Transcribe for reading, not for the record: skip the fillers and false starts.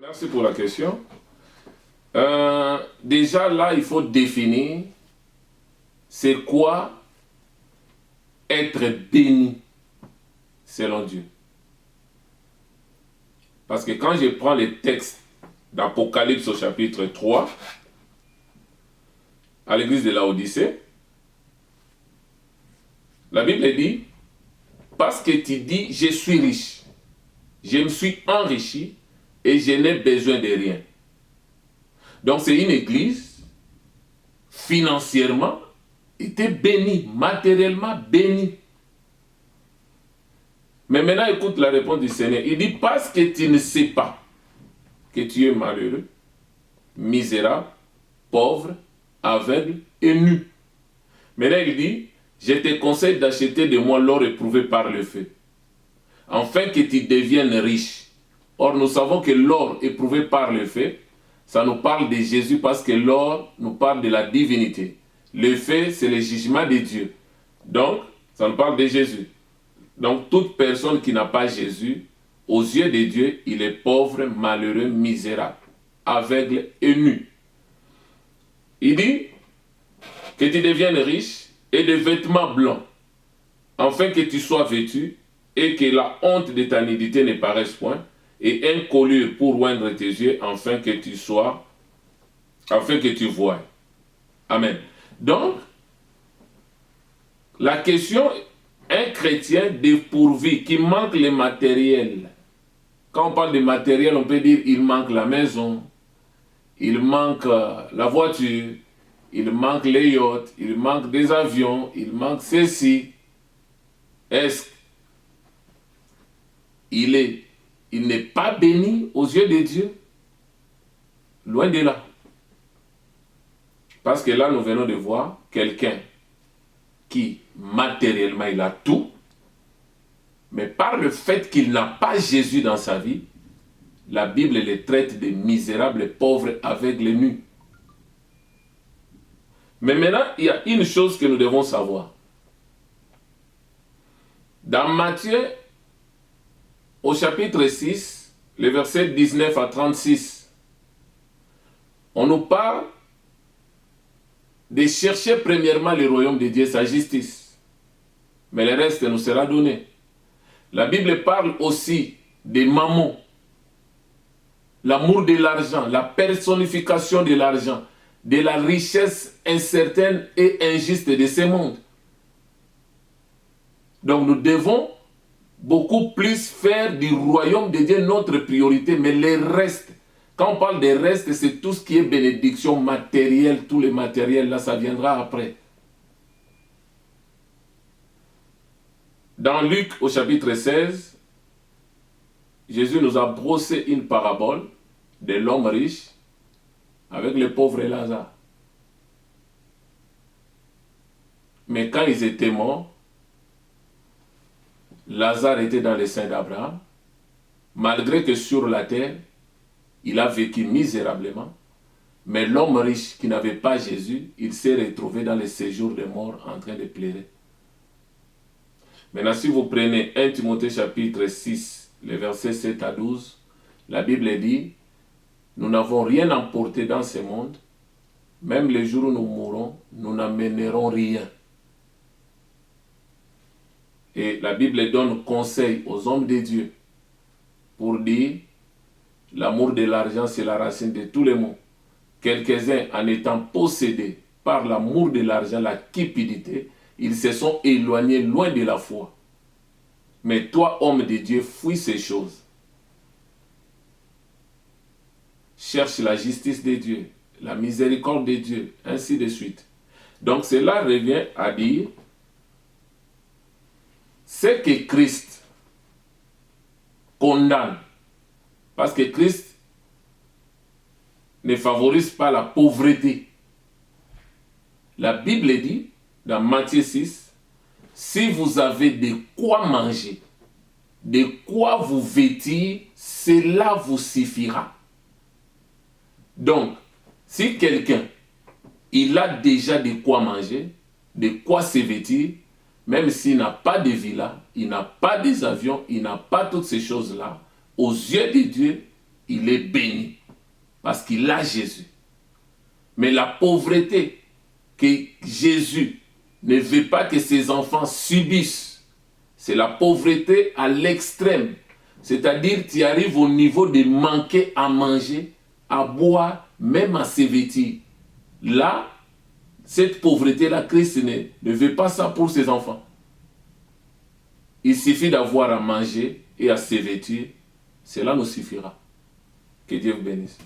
Merci pour la question. Déjà là, il faut définir c'est quoi être béni selon Dieu. Parce que quand je prends les textes d'Apocalypse au chapitre 3, à l'église de Laodicée, la Bible dit, parce que tu dis, je suis riche, je me suis enrichi et je n'ai besoin de rien. Donc c'est une église, financièrement, était bénie, matériellement bénie. Mais maintenant, écoute la réponse du Seigneur. Il dit, parce que tu ne sais pas que tu es malheureux, misérable, pauvre, aveugle et nu. Maintenant, il dit, je te conseille d'acheter de moi l'or éprouvé par le feu, afin que tu deviennes riche. Or, nous savons que l'or éprouvé par le feu, ça nous parle de Jésus parce que l'or nous parle de la divinité. Le feu, c'est le jugement de Dieu. Donc, ça nous parle de Jésus. Donc, toute personne qui n'a pas Jésus, aux yeux de Dieu, il est pauvre, malheureux, misérable, aveugle et nu. Il dit que tu deviennes riche et de vêtements blancs, afin que tu sois vêtu et que la honte de ta nudité ne paraisse point, et un collier pour oindre tes yeux, afin que tu voies. Amen. Donc, la question, un chrétien dépourvu, qui manque le matériel. Quand on parle de matériel, on peut dire il manque la maison, il manque la voiture, il manque les yachts, il manque des avions, il manque ceci. Est-ce qu'il n'est pas béni aux yeux de Dieu? Loin de là. Parce que là, nous venons de voir quelqu'un qui, matériellement, il a tout, mais par le fait qu'il n'a pas Jésus dans sa vie, la Bible les traite de misérables, pauvres, aveugles et nus. Mais maintenant, il y a une chose que nous devons savoir. Dans Matthieu, au chapitre 6, les versets 19 à 36, on nous parle de chercher premièrement le royaume de Dieu, sa justice. Mais le reste nous sera donné. La Bible parle aussi des mammons, l'amour de l'argent, la personnification de l'argent, de la richesse incertaine et injuste de ce monde. Donc nous devons beaucoup plus faire du royaume de Dieu notre priorité, mais les restes, quand on parle des restes, c'est tout ce qui est bénédiction matérielle, tout le matériel, là, ça viendra après. Dans Luc, au chapitre 16, Jésus nous a brossé une parabole de l'homme riche avec le pauvre Lazare. Mais quand ils étaient morts, Lazare était dans les seins d'Abraham, malgré que sur la terre, il a vécu misérablement, mais l'homme riche qui n'avait pas Jésus, il s'est retrouvé dans les séjours des morts en train de pleurer. Maintenant, si vous prenez 1 Timothée chapitre 6, les versets 7 à 12, la Bible dit, nous n'avons rien emporté dans ce monde, même les jours où nous mourrons, nous n'amènerons rien. Et la Bible donne conseil aux hommes de Dieu pour dire, l'amour de l'argent, c'est la racine de tous les maux. Quelques-uns, en étant possédés par l'amour de l'argent, la cupidité, ils se sont éloignés loin de la foi. Mais toi, homme de Dieu, fuis ces choses. Cherche la justice de Dieu, la miséricorde de Dieu, ainsi de suite. Donc cela revient à dire, c'est que Christ condamne, parce que Christ ne favorise pas la pauvreté. La Bible dit, dans Matthieu 6, si vous avez de quoi manger, de quoi vous vêtir, cela vous suffira. Donc, si quelqu'un, il a déjà de quoi manger, de quoi se vêtir, même s'il n'a pas de villa, il n'a pas des avions, il n'a pas toutes ces choses-là, aux yeux de Dieu, il est béni. Parce qu'il a Jésus. Mais la pauvreté que Jésus ne veut pas que ses enfants subissent, c'est la pauvreté à l'extrême. C'est-à-dire, tu arrives au niveau de manquer à manger, à boire, même à se vêtir. Là, cette pauvreté-là, Christ ne veut pas ça pour ses enfants. Il suffit d'avoir à manger et à se vêtir. Cela nous suffira. Que Dieu vous bénisse.